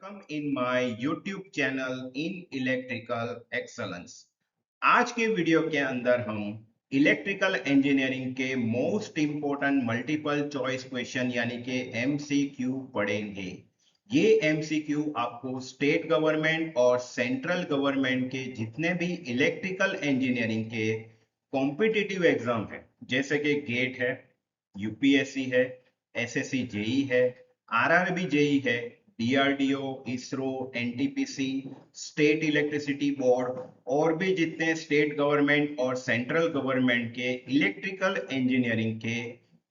Welcome in my YouTube channel in electrical excellence. आज के video के अंदर हम इलेक्ट्रिकल इंजीनियरिंग के most important multiple choice question यानी कि एमसीक्यू पढ़ेंगे। ये एमसीक्यू आपको स्टेट गवर्नमेंट और सेंट्रल गवर्नमेंट के जितने भी इलेक्ट्रिकल इंजीनियरिंग के कॉम्पिटिटिव एग्जाम है, जैसे कि गेट है, यूपीएससी है, एसएससी जेई है, आरआरबी जेई है, DRDO, ISRO, NTPC, state electricity board और भी जितने स्टेट गवर्नमेंट और सेंट्रल गवर्नमेंट के इलेक्ट्रिकल इंजीनियरिंग के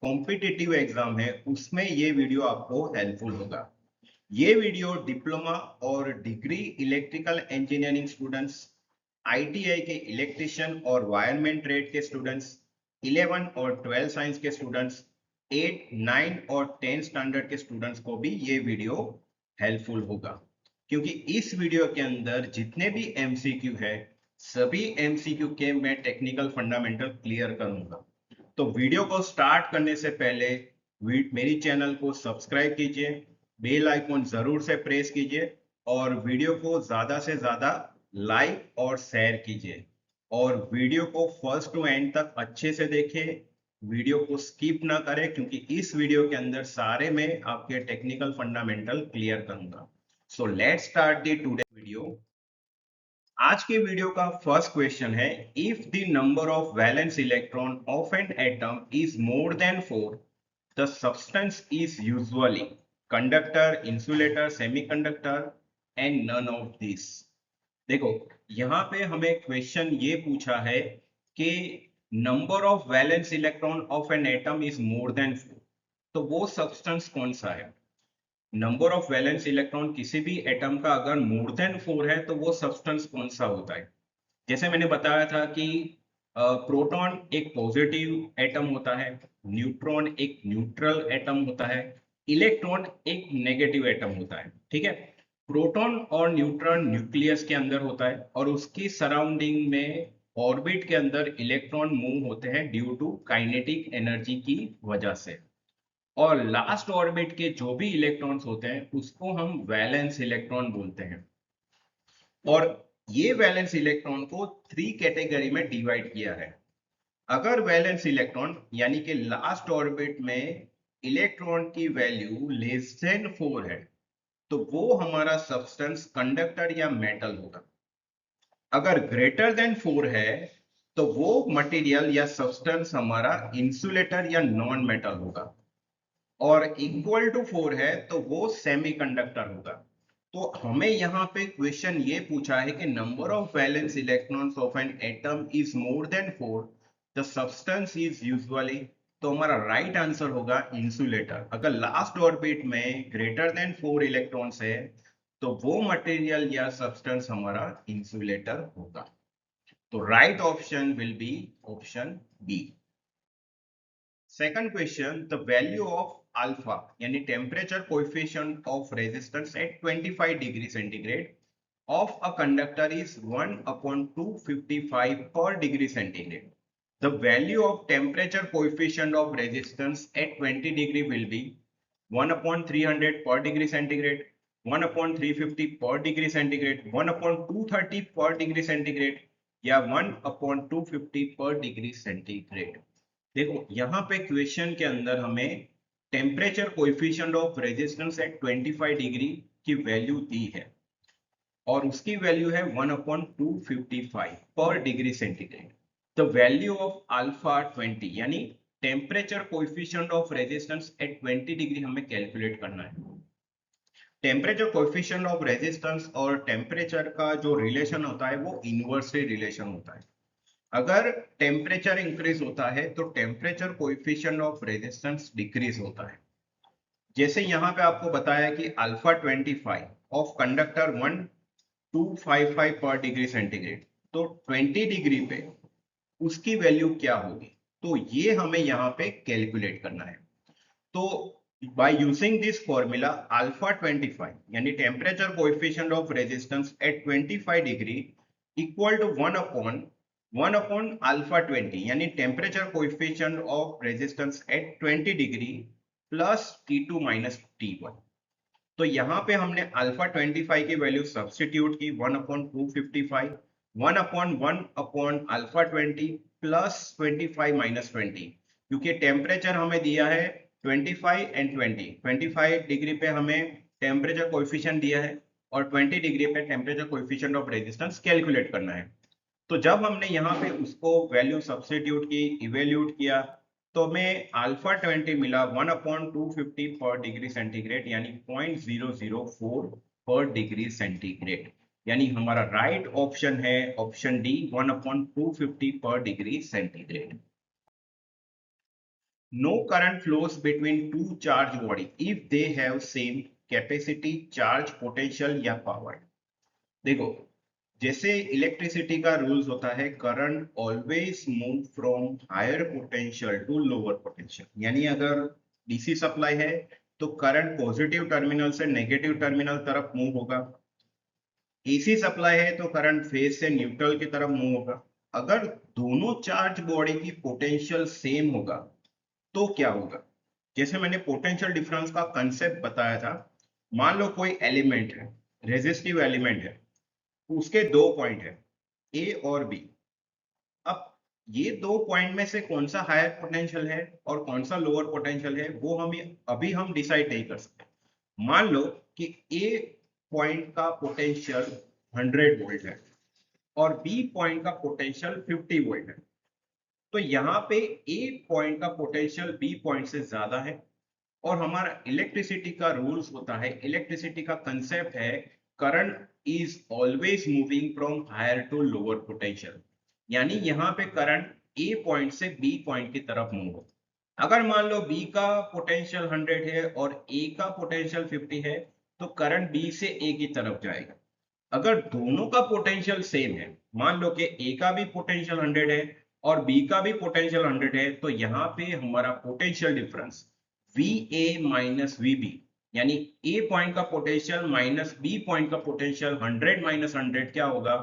कॉम्पिटिटिव एग्जाम है, उसमें ये वीडियो आपको हेल्पफुल होगा। ये वीडियो डिप्लोमा और degree electrical engineering students, ITI के इलेक्ट्रिशियन और वायरमैन ट्रेड के स्टूडेंट्स, 11 और 12 साइंस के स्टूडेंट्स, 8, 9 और 10 स्टैंडर्ड के स्टूडेंट्स को भी ये वीडियो हेल्पफुल होगा, क्योंकि इस वीडियो के अंदर जितने भी एमसीक्यू है सभी एमसीक्यू के मैं टेक्निकल फंडामेंटल क्लियर करूंगा। तो वीडियो को स्टार्ट करने से पहले मेरी चैनल को सब्सक्राइब कीजिए, बेल आइकॉन जरूर से प्रेस कीजिए और वीडियो को ज्यादा से ज्यादा लाइक और शेयर कीजिए और वीडियो को फर्स्ट टू एंड तक अच्छे से देखें, वीडियो को स्किप ना करें, क्योंकि इस वीडियो के अंदर सारे मैं आपके टेक्निकल फंडामेंटल क्लियर करूंगा। So let's start the today video. आज के वीडियो का फर्स्ट क्वेश्चन है, if the number of valence electron of an atom is more than 4, the substance is usually conductor, insulator, semiconductor and none of this. देखो, यहाँ पे हमें question ये पूछा है कि number of valence electron of an atom is more than 4, तो वो सब्सटेंस कौन सा है। नंबर ऑफ वैलेंस इलेक्ट्रॉन किसी भी एटम का अगर मोर देन 4 है तो वो सब्सटेंस कौन सा होता है। जैसे मैंने बताया था कि प्रोटॉन एक पॉजिटिव एटम होता है, न्यूट्रॉन एक न्यूट्रल एटम होता है, इलेक्ट्रॉन एक नेगेटिव एटम होता है। ठीक है, प्रोटॉन और न्यूट्रॉन न्यूक्लियस के अंदर होता है और उसकी सराउंडिंग में ऑर्बिट के अंदर इलेक्ट्रॉन मूव होते हैं ड्यू टू काइनेटिक एनर्जी की वजह से। और लास्ट ऑर्बिट के जो भी इलेक्ट्रॉन्स होते हैं उसको हम वैलेंस इलेक्ट्रॉन बोलते हैं। और ये वैलेंस इलेक्ट्रॉन को 3 कैटेगरी में डिवाइड किया है। अगर वैलेंस इलेक्ट्रॉन यानी कि लास्ट ऑर्बिट में इलेक्ट्रॉन की वैल्यू लेस देन 4 है तो वो हमारा सब्सटेंस कंडक्टर या मेटल होगा। अगर ग्रेटर देन 4 है तो वो मटेरियल या सब्सटेंस हमारा इंसुलेटर या नॉन मेटल होगा, और इक्वल टू 4 है तो वो सेमीकंडक्टर होगा। तो हमें यहाँ पे क्वेश्चन ये पूछा है कि number of valence electrons of an atom is more than 4, the substance is usually, तो हमारा राइट आंसर होगा इंसुलेटर। अगर लास्ट ऑर्बिट में ग्रेटर देन 4 इलेक्ट्रॉन्स है तो वो मटेरियल या सब्सटेंस हमारा इंसुलेटर होगा। तो right option will be option B. Second question, the value of alpha यानी temperature coefficient of resistance at 25 degree centigrade of a conductor is 1 upon 255 per degree centigrade. The value of temperature coefficient of resistance at 20 degree will be 1 upon 300 per degree centigrade, 1 upon 350 per degree centigrade, 1 upon 230 per degree centigrade या 1 upon 250 per degree centigrade। देखो, यहाँ पे question के अंदर हमें temperature coefficient of resistance at 25 degree की value दी है और उसकी वैल्यू है 1/255 पर degree centigrade. The value of alpha 20 यानी temperature coefficient of resistance at 20 degree हमें कैलकुलेट करना है। टेम्परेचर कोएफिशिएंट ऑफ रेजिस्टेंस और टेम्परेचर का जो रिलेशन होता है वो इनवर्सली रिलेशन होता है। अगर टेम्परेचर इंक्रीज होता है तो temperature coefficient of resistance decrease होता है। जैसे यहाँ पे आपको बताया कि अल्फा 25 ऑफ कंडक्टर 1255 पर डिग्री सेंटीग्रेड, तो 20 डिग्री पे उसकी वैल्यू क्या होगी, तो ये हमें यहाँ पे कैलकुलेट करना है। तो by using this formula alpha 25 यानी temperature coefficient of resistance at 25 degree equal to 1 upon alpha 20 यानी temperature coefficient of resistance at 20 degree plus T2 minus T1। तो यहाँ पे हमने अल्फा 25 की वैल्यू सब्सटीट्यूट की 1/255, 1/1 अल्फा 20 प्लस 25 माइनस 20, क्योंकि temperature हमें दिया है 25 एंड 20। 25 डिग्री पे हमें टेम्परेचर कोएफिशिएंट दिया है और 20 डिग्री पे temperature coefficient of resistance calculate करना है। तो जब हमने यहाँ पे उसको वैल्यू सब्स्टिट्यूट की, इवेल्यूट किया, तो हमें अल्फा 20 मिला 1/250 पर डिग्री सेंटीग्रेड, यानी 0.004 पर डिग्री सेंटीग्रेड। यानी हमारा राइट ऑप्शन है ऑप्शन डी, 1/250 पर degree centigrade. No current flows between two charged body if they have same capacity, charge, potential या power। देखो, जैसे इलेक्ट्रिसिटी का रूल्स होता है, current always move from higher potential to lower potential. यानी अगर डीसी सप्लाई है तो करंट पॉजिटिव टर्मिनल से नेगेटिव टर्मिनल तरफ मूव होगा। एसी सप्लाई है तो करंट फेज से न्यूट्रल की तरफ मूव होगा। अगर दोनों चार्ज बॉडी की पोटेंशियल सेम होगा तो क्या होगा? जैसे मैंने पोटेंशियल डिफरेंस का कंसेप्ट बताया था, मान लो कोई एलिमेंट है, रेजिस्टिव एलिमेंट है, उसके दो पॉइंट है ए और बी। अब ये दो पॉइंट में से कौन सा हायर पोटेंशियल है और कौन सा लोअर पोटेंशियल है, वो हम अभी हम डिसाइड नहीं कर सकते। मान लो कि ए पॉइंट का पोटेंशियल 100 वोल्ट है और बी पॉइंट का पोटेंशियल 50 वोल्ट है। तो यहाँ पे ए पॉइंट का पोटेंशियल बी पॉइंट से ज्यादा है। और हमारा इलेक्ट्रिसिटी का रूल्स होता है, इलेक्ट्रिसिटी का कंसेप्ट है, current is always moving from higher to lower potential. यानी यहाँ पे करंट ए पॉइंट से बी पॉइंट की तरफ मूव हो। अगर मान लो बी का पोटेंशियल 100 है और ए का पोटेंशियल 50 है, तो करंट बी से ए की तरफ जाएगा। अगर दोनों का पोटेंशियल सेम है, मान लो कि ए का भी पोटेंशियल 100 है और बी का भी पोटेंशियल 100 है, तो यहाँ पे हमारा potential difference V A minus V B, यानी ए पॉइंट का पोटेंशियल माइनस बी पॉइंट का पोटेंशियल 100 माइनस 100 क्या होगा?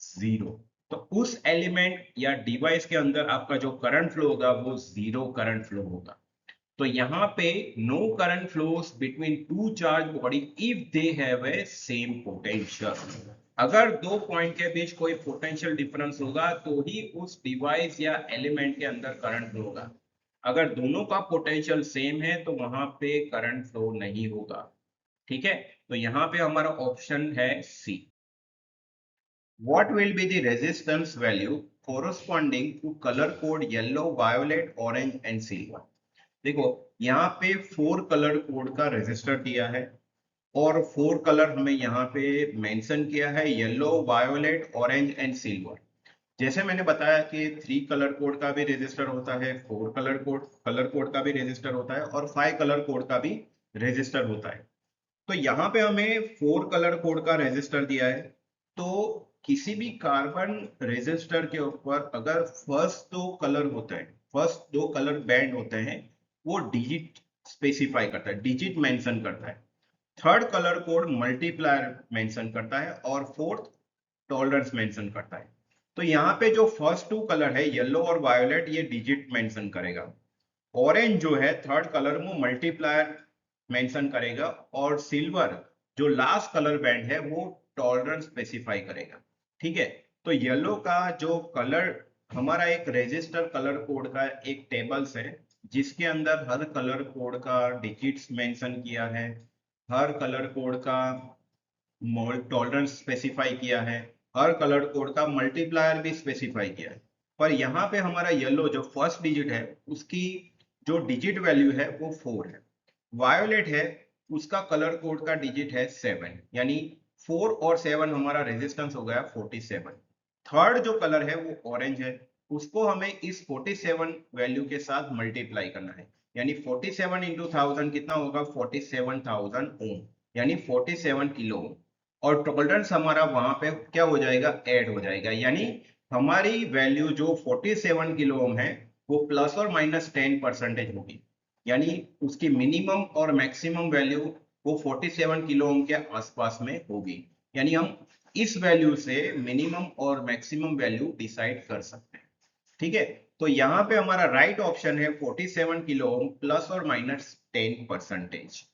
0। तो उस एलिमेंट या डिवाइस के अंदर आपका जो करंट फ्लो होगा वो 0 करंट फ्लो होगा। तो यहाँ पे no current flows between two charge body if they have a same potential. अगर दो पॉइंट के बीच कोई पोटेंशियल डिफरेंस होगा तो ही उस डिवाइस या एलिमेंट के अंदर करंट फ्लो होगा। अगर दोनों का पोटेंशियल सेम है तो वहां पे करंट फ्लो नहीं होगा। ठीक है, तो यहाँ पे हमारा ऑप्शन है सी। What will be the resistance value corresponding to color code yellow, violet, orange and silver? देखो, यहाँ पे 4 कलर कोड का रेजिस्टर दिया है और 4 कलर हमें यहाँ पे मेंशन किया है, yellow, violet, orange and silver. जैसे मैंने बताया कि 3 कलर कोड का भी रेजिस्टर होता है, 4 कलर कोड का भी रेजिस्टर होता है और 5 कलर कोड का भी रेजिस्टर होता है। तो यहाँ पे हमें 4 कलर कोड का रेजिस्टर दिया है। तो किसी भी कार्बन रेजिस्टर के ऊपर अगर फर्स्ट दो कलर बैंड होते हैं, वो डिजिट स्पेसिफाई करता है, डिजिट मेंशन करता है। Third colour code multiplier mention करता है और फोर्थ टॉलरेंस मेंशन करता है। तो यहाँ पे जो फर्स्ट 2 कलर है, येलो और वायोलेट, ये डिजिट मेंशन करेगा। ऑरेंज जो है थर्ड कलर, वो मल्टीप्लायर मेंशन करेगा और सिल्वर जो लास्ट कलर बैंड है वो टॉलरेंस स्पेसिफाई करेगा। ठीक है, तो येलो का जो कलर, हमारा एक रजिस्टर कलर कोड का एक टेबल्स है जिसके अंदर हर कलर कोड का डिजिट्स मेंशन किया है, हर कलर कोड का टॉलरेंस स्पेसिफाई किया है, हर कलर कोड का मल्टीप्लायर भी स्पेसिफाई किया है। पर यहाँ पे हमारा येलो जो फर्स्ट डिजिट है उसकी जो डिजिट वैल्यू है वो 4 है। वायोलेट है, उसका कलर कोड का डिजिट है 7, यानी 4 और 7 हमारा रेजिस्टेंस हो गया 47। थर्ड जो कलर है वो ऑरेंज है, उसको हमें इस 47 वैल्यू के साथ मल्टीप्लाई करना है, यानी 47 इंटू 1000 कितना होगा? 47,000 ओम, यानी 47 किलो ओम। और टॉलरेंस हमारा वहां पे क्या हो जाएगा? ऐड हो जाएगा, यानी हमारी वैल्यू जो 47 किलो ओम है वो प्लस और माइनस 10% होगी। यानी उसकी मिनिमम और मैक्सिमम वैल्यू वो 47 किलो ओम के आसपास में होगी। यानी हम इस वैल्यू से मिनिमम और मैक्सिमम वैल्यू डिसाइड कर सकते हैं। ठीक है, तो यहाँ पे हमारा राइट ऑप्शन है 47 किलो ओम प्लस और माइनस 10%।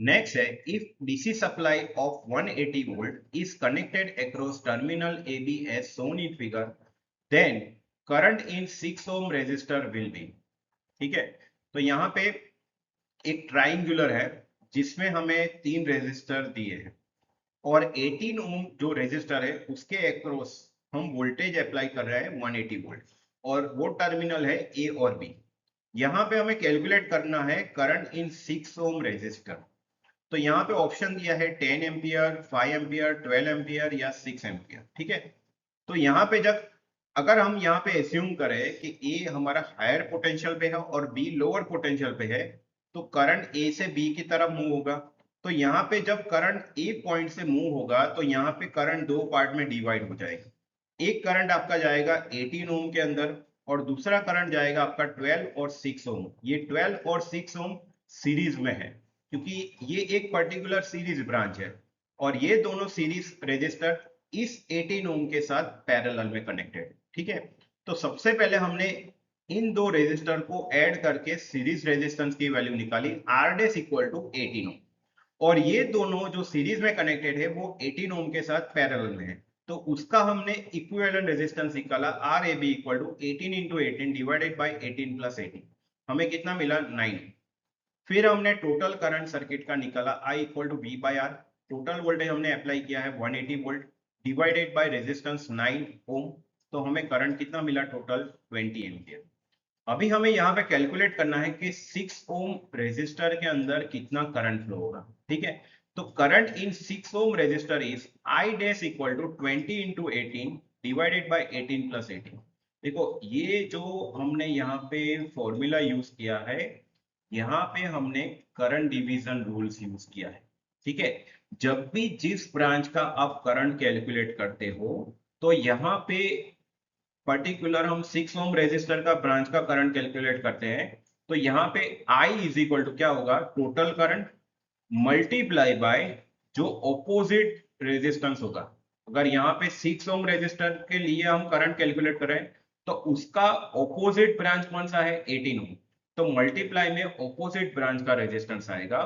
नेक्स्ट है, if DC supply of 180 volt is connected across terminal A B as shown in figure, then current in 6 ohm resistor will be। ठीक है, तो यहाँ पे एक ट्राइंगुलर है जिसमें हमें 3 रेजिस्टर दिए हैं और 18 ओम जो रेजिस्टर है उसके अक्रॉस हम वोल्टेज अप्लाई कर रहे हैं 180 वोल्ट और वो टर्मिनल है ए और बी। यहाँ पे हमें कैलकुलेट करना है करंट इन 6 ओम रेजिस्टर। तो यहाँ पे ऑप्शन दिया है 10 एम्पियर, 5 एम्पियर, 12 एम्पियर या 6 एम्पियर। ठीक है, तो यहाँ पे जब अगर हम यहाँ पे एज्यूम करें कि ए हमारा हायर पोटेंशियल पे है और बी लोअर पोटेंशियल पे है, तो करंट ए से बी की तरफ मूव होगा। तो यहाँ पे जब करंट ए पॉइंट से मूव होगा तो यहाँ पे करंट दो पार्ट में डिवाइड हो जाएगा। एक करंट आपका जाएगा 18 ओम के अंदर और दूसरा करंट जाएगा आपका 12 और 6 ओम। ये 12 और 6 ओम सीरीज में है क्योंकि ये एक पर्टिकुलर सीरीज ब्रांच है और ये दोनों सीरीज रेजिस्टर इस 18 ओम के साथ पैरेलल में कनेक्टेड। ठीक है, तो सबसे पहले हमने इन दो रेजिस्टर को ऐड करके सीरीज रेजिस्टेंस की वैल्यू निकाली आर डेस इक्वल टू 18 ओम और ये दोनों जो सीरीज में कनेक्टेड है वो 18 ओम के साथ पैरेलल में है। तो उसका हमने इक्विवेलेंट रेजिस्टेंस निकाला R A B equal to 18 into 18 divided by 18 plus 18। हमें कितना मिला 9। फिर हमने टोटल करंट सर्किट का निकाला I equal to V by R. Total voltage हमने अप्लाई किया है 180 volt divided by resistance 9 ohm. तो हमें करंट कितना मिला टोटल 20 एम्पियर। अभी हमें यहाँ पे कैलकुलेट करना है कि 6 ओम रेजिस्टर के अंदर कितना करंट फ्लो होगा। ठीक है, तो current in 6 ohm resistor is I dash equal to 20 into 18 divided by 18 plus 18। देखो ये जो हमने यहाँ पे फॉर्मूला यूज किया है, यहाँ पे हमने करंट डिवीजन रूल्स यूज किया है। ठीक है, जब भी जिस ब्रांच का आप करंट कैलकुलेट करते हो तो यहाँ पे पर्टिकुलर हम 6 ओम रेजिस्टर का ब्रांच का करंट कैलकुलेट करते हैं। तो यहाँ पे I इज इक्वल टू क्या होगा टोटल करंट मल्टीप्लाई बाय जो ऑपोजिट रेजिस्टेंस होगा। अगर यहाँ पे 6 ओम रेजिस्टर के लिए हम करंट कैलकुलेट कर रहे हैं तो उसका ऑपोजिट ब्रांच कौन सा है 18 ओम। तो मल्टीप्लाई में ऑपोजिट ब्रांच का रेजिस्टेंस आएगा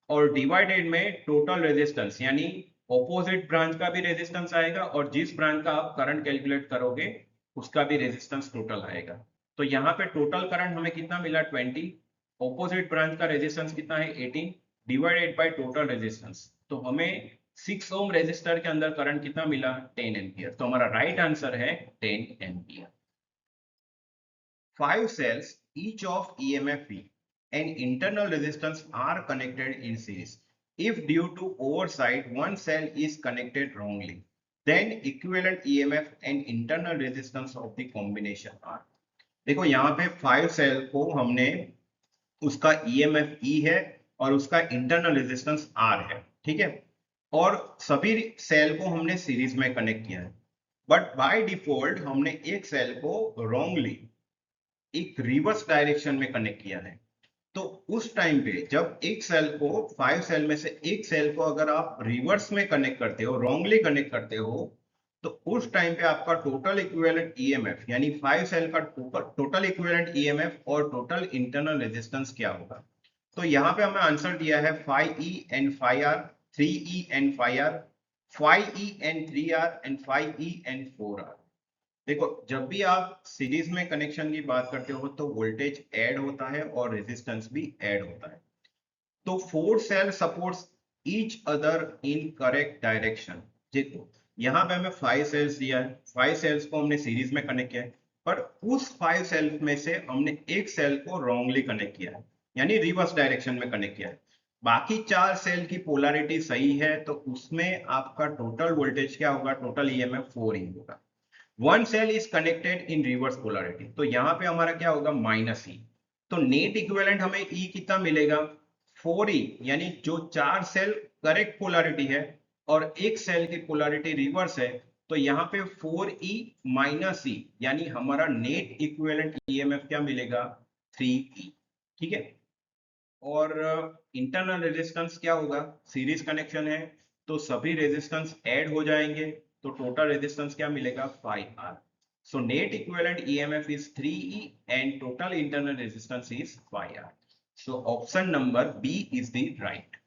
और डिवाइडेड में टोटल रेजिस्टेंस यानी ऑपोजिट ब्रांच का भी रेजिस्टेंस आएगा और जिस ब्रांच का आप करंट कैलकुलेट करोगे उसका भी रेजिस्टेंस टोटल आएगा। तो यहाँ पे टोटल करंट हमें कितना मिला 20, ऑपोजिट ब्रांच का रेजिस्टेंस कितना है 18 डिवाइडेड बाय टोटल रेजिस्टेंस। तो हमें 6 ओम रेजिस्टर के अंदर करंट कितना मिला 10 एम्पियर। तो हमारा राइट आंसर है 10 ampere. 5 cells each of EMF V and internal resistance are connected in series. If due to oversight one cell is connected wrongly, then equivalent EMF and internal resistance of the combination are। देखो यहाँ पे 5 cell को हमने उसका EMF E है और उसका internal resistance R है। ठीक है, और सभी सेल को हमने सीरीज में कनेक्ट किया है बट बाय डिफॉल्ट हमने एक सेल को रॉन्गली एक रिवर्स डायरेक्शन में कनेक्ट किया है। तो उस टाइम पे जब एक सेल को 5 सेल में से एक सेल को अगर आप रिवर्स में कनेक्ट करते हो रॉन्गली कनेक्ट करते हो तो उस टाइम पे आपका टोटल इक्विवेलेंट ईएमएफ यानी 5 सेल का टोटल इक्विवेलेंट ईएमएफ और टोटल इंटरनल रेजिस्टेंस क्या होगा। तो यहाँ पे हमें आंसर दिया है 5E and 5R, 3E and 5R, 5E and 3R and 5E and 4R। देखो जब भी आप सीरीज में कनेक्शन की बात करते हो तो वोल्टेज ऐड होता है और रेजिस्टेंस भी ऐड होता है। तो 4 cell supports each other in correct direction. देखो यहाँ पे हमें 5 सेल्स दिया है, 5 सेल्स को हमने सीरीज में कनेक्ट किया है पर उस 5 सेल में से हमने एक सेल को रॉन्गली कनेक्ट किया है यानी रिवर्स डायरेक्शन में कनेक्ट किया है। बाकी 4 सेल की पोलैरिटी सही है तो उसमें आपका टोटल वोल्टेज क्या होगा टोटल ईएमएफ 4 ही होगा। One cell is connected in reverse polarity तो यहाँ पे हमारा क्या होगा -E। तो नेट इक्विवेलेंट हमें E कितना मिलेगा 4E यानी जो 4 सेल करेक्ट पोलैरिटी है और एक सेल की पोलैरिटी रिवर्स है तो यहाँ पे 4E -E यानी हमारा नेट इक्विवेलेंट ईएमएफ क्या मिलेगा 3E। ठीक है, और इंटरनल रेजिस्टेंस क्या होगा सीरीज कनेक्शन है तो सभी रेजिस्टेंस ऐड हो जाएंगे तो टोटल रेजिस्टेंस क्या मिलेगा 5R। So net equivalent EMF is 3E and total internal resistance is 5R। So option number B is the right.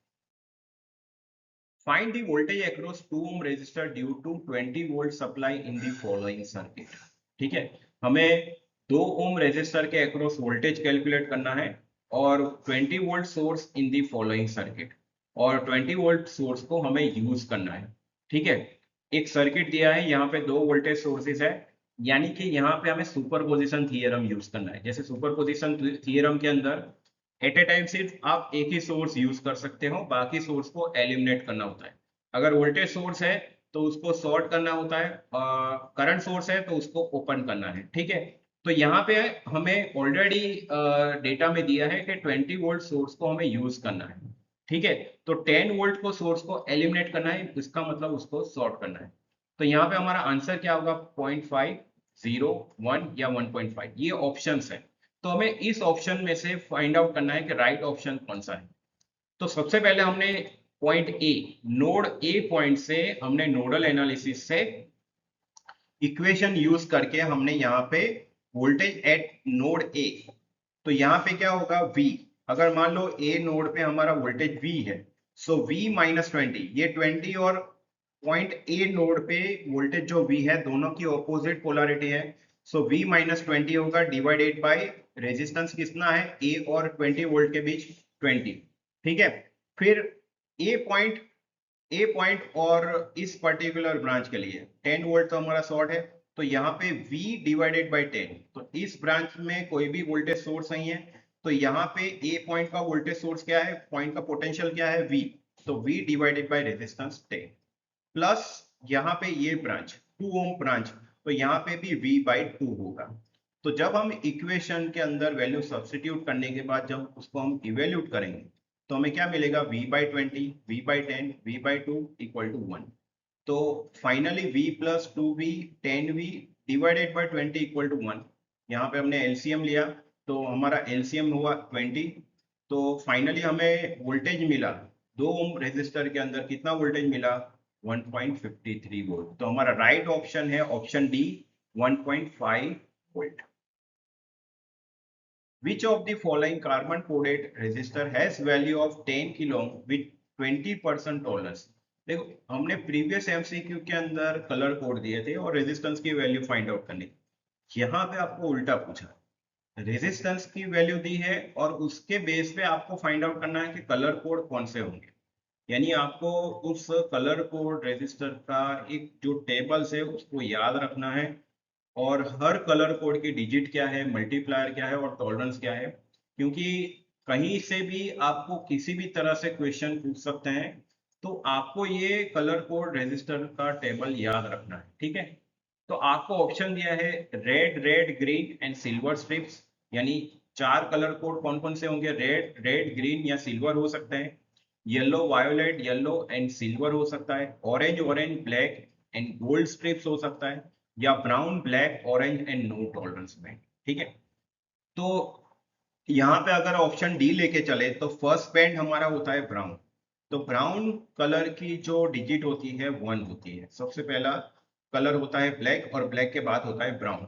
Find the voltage across 2 ohm resistor due to 20 volt supply in the following circuit. ठीक है, हमें 2 ohm resistor के across voltage calculate करना है और 20 volt source in the following circuit, और 20 volt source को हमें यूज करना है। ठीक है, एक सर्किट दिया है, यहाँ पे 2 वोल्टेज सोर्सेज है, यानी कि यहाँ पे हमें सुपरपोजिशन थ्योरम यूज करना है। जैसे सुपरपोजिशन थ्योरम के अंदर एट ए टाइम सिर्फ आप एक ही सोर्स यूज कर सकते हो, बाकी सोर्स को एलिमिनेट करना होता है। अगर वोल्टेज सोर्स है तो उसको शॉर्ट करना होता है, करंट सोर्स है तो उसको ओपन करना है। ठीक है, तो यहाँ पे हमें ऑलरेडी डेटा में दिया है कि 20 वोल्ट सोर्स को हमें यूज करना है। ठीक है, तो 10 वोल्ट को सोर्स को एलिमिनेट करना है, इसका मतलब उसको शॉर्ट करना है। तो यहाँ पे हमारा आंसर क्या होगा, 0.5, 0, 1 या 1.5, ये ऑप्शंस है। तो हमें इस ऑप्शन में से फाइंड आउट करना है कि राइट ऑप्शन कौन सा है। तो सबसे पहले हमने point A, node A point से हमने नोडल एनालिसिस से इक्वेशन यूज करके हमने यहाँ पे वोल्टेज एट नोड ए, तो यहाँ पे क्या होगा V, अगर मान लो ए नोड पे हमारा वोल्टेज V है, सो V माइनस 20, ये 20 और पॉइंट ए नोड पे वोल्टेज जो V है दोनों की ऑपोजिट पोलैरिटी है, सो V माइनस 20 होगा डिवाइडेड बाय रेजिस्टेंस कितना है A और 20 वोल्ट के बीच 20। ठीक है, फिर ए पॉइंट और इस पर्टिकुलर ब्रांच के लिए 10 वोल्ट तो हमारा शॉर्ट है, तो यहाँ पे V डिवाइडेड बाय 10, तो इस ब्रांच में कोई भी वोल्टेज सोर्स नहीं है, तो यहाँ पे ए पॉइंट का वोल्टेज सोर्स क्या है, पॉइंट का पोटेंशियल क्या है V, तो V divided by resistance 10 plus यहाँ पे ये ब्रांच 2 ओम ब्रांच, तो यहाँ पे भी V बाई 2 होगा। तो जब हम इक्वेशन के अंदर वैल्यू सब्स्टिट्यूट करने के बाद जब उसको हम इवेल्यूट करेंगे तो हमें क्या मिलेगा, V by 20, V by 10, V by 2 equal to 1। तो finally V plus 2V 10V divided by 20 equal to 1। यहाँ पे हमने एलसीएम लिया तो हमारा एलसीएम हुआ 20। तो फाइनली हमें वोल्टेज मिला 2 ओम रेजिस्टर के अंदर, कितना वोल्टेज मिला, 1.53 वोल्ट। तो हमारा राइट ऑप्शन है option D, 1.5 volt. Which of the following carbon coded resistor has value of 10 kilo ohm with 20% tolerance? देखो, हमने प्रीवियस एमसीक्यू के अंदर कलर कोड दिए थे और रेजिस्टेंस की वैल्यू फाइंड आउट करनी। यहाँ पे आपको उल्टा पूछा, रेजिस्टेंस की वैल्यू दी है और उसके बेस पे आपको फाइंड आउट करना है कि कलर कोड कौन से होंगे। यानी आपको उस कलर कोड रेजिस्टर का एक जो टेबल्स है उसको याद रखना है, और हर कलर कोड की डिजिट क्या है, मल्टीप्लायर क्या है और टॉलरेंस क्या है, क्योंकि कहीं से भी आपको किसी भी तरह से क्वेश्चन पूछ सकते हैं, तो आपको ये कलर कोड रेजिस्टर का टेबल याद रखना है। ठीक है, तो आपको ऑप्शन दिया है red, red, green and silver strips, यानी 4 कलर कोड कौन कौन से होंगे, रेड, रेड, ग्रीन या सिल्वर हो सकते हैं, yellow, violet, yellow and silver हो सकता है, orange, orange, black and gold strips हो सकता है, या brown, black, orange and no tolerance band. ठीक है, तो यहाँ पे अगर ऑप्शन डी लेके चले तो फर्स्ट बैंड हमारा होता है ब्राउन। तो ब्राउन कलर की जो डिजिट होती है 1 होती है। सबसे पहला कलर होता है ब्लैक और ब्लैक के बाद होता है ब्राउन।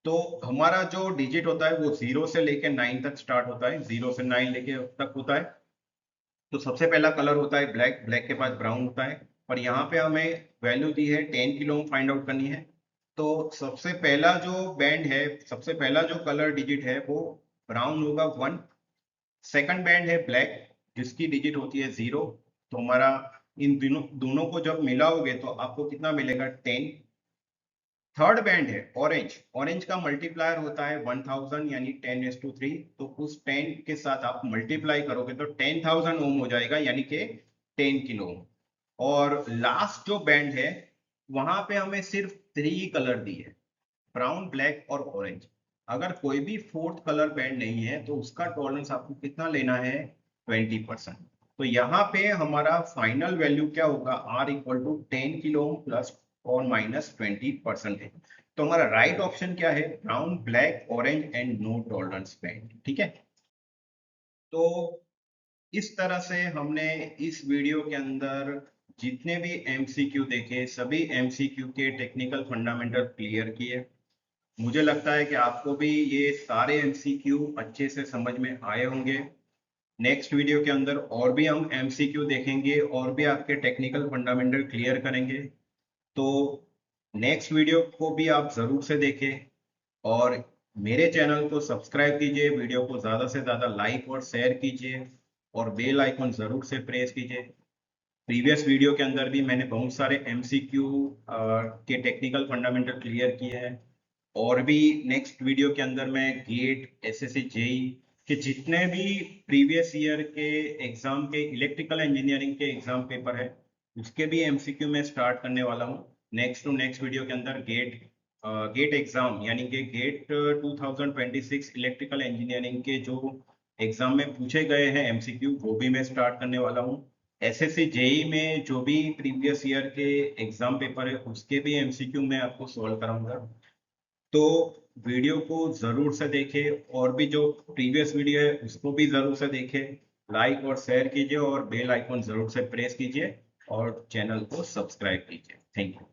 तो हमारा जो डिजिट होता है वो 0 से लेके 9 तक स्टार्ट होता है, 0 से 9 लेके तक होता है। तो सबसे पहला कलर होता है ब्लैक, ब्लैक के बाद ब्राउन होता है, और यहाँ पे हमें वैल्यू दी है 10 किलो ओम फाइंड आउट करनी है। तो सबसे पहला जो बैंड है, सबसे पहला जो कलर डिजिट है वो ब्राउन होगा 1। सेकंड बैंड है ब्लैक जिसकी डिजिट होती है 0। तो हमारा इन दोनों को जब मिलाओगे तो आपको कितना मिलेगा, 10। थर्ड बैंड है ऑरेंज, ऑरेंज का मल्टीप्लायर होता है 1000 यानी 10:3, तो उस 10 के साथ आप मल्टीप्लाई करोगे तो 10,000 ओम हो जाएगा, यानी कि 10 किलो ओम। और लास्ट जो बैंड है वहां पे हमें सिर्फ 3 कलर दी है, ब्राउन, ब्लैक और ऑरेंज। अगर कोई भी फोर्थ कलर बैंड नहीं है तो उसका टॉलरेंस आपको कितना लेना है, 20%। तो यहाँ पे हमारा फाइनल वैल्यू क्या होगा, R equal to 10 kilo ohm plus और माइनस 20% है। तो हमारा राइट ऑप्शन क्या है, brown, black, orange and no tolerance band. ठीक है, तो इस तरह से हमने इस वीडियो के अंदर जितने भी एमसीक्यू देखे सभी एमसीक्यू के टेक्निकल फंडामेंटल क्लियर किए। मुझे लगता है कि आपको भी ये सारे एमसीक्यू अच्छे से समझ में आए होंगे। नेक्स्ट वीडियो के अंदर और भी हम एमसीक्यू देखेंगे और भी आपके टेक्निकल फंडामेंटल क्लियर करेंगे। तो नेक्स्ट वीडियो को भी आप जरूर से देखें और मेरे चैनल को सब्सक्राइब कीजिए, वीडियो को ज्यादा से ज्यादा लाइक और शेयर कीजिए और बेल आइकन जरूर से प्रेस कीजिए। प्रीवियस वीडियो के अंदर भी मैंने बहुत सारे एमसीक्यू के टेक्निकल फंडामेंटल क्लियर किए हैं और भी नेक्स्ट वीडियो के अंदर मैं गेट एसएससी जेई के जितने भी प्रीवियस ईयर के एग्जाम के इलेक्ट्रिकल इंजीनियरिंग के एग्जाम पेपर है उसके भी एमसीक्यू में स्टार्ट करने वाला हूँ। नेक्स्ट टू नेक्स्ट वीडियो के अंदर गेट एग्जाम यानी कि गेट 2026 इलेक्ट्रिकल इंजीनियरिंग के जो एग्जाम में पूछे गए हैं एमसीक्यू वो भी मैं स्टार्ट करने वाला हूँ। एसएससी जेई में जो भी प्रीवियस ईयर के एग्जाम पेपर है उसके भी एमसीक्यू मैं आपको सॉल्व कराऊंगा। तो वीडियो को जरूर से देखें और भी जो प्रीवियस वीडियो है उसको भी जरूर से देखें, लाइक और शेयर कीजिए और बेल आइकन जरूर से प्रेस कीजिए और चैनल को सब्सक्राइब कीजिए। Thank you.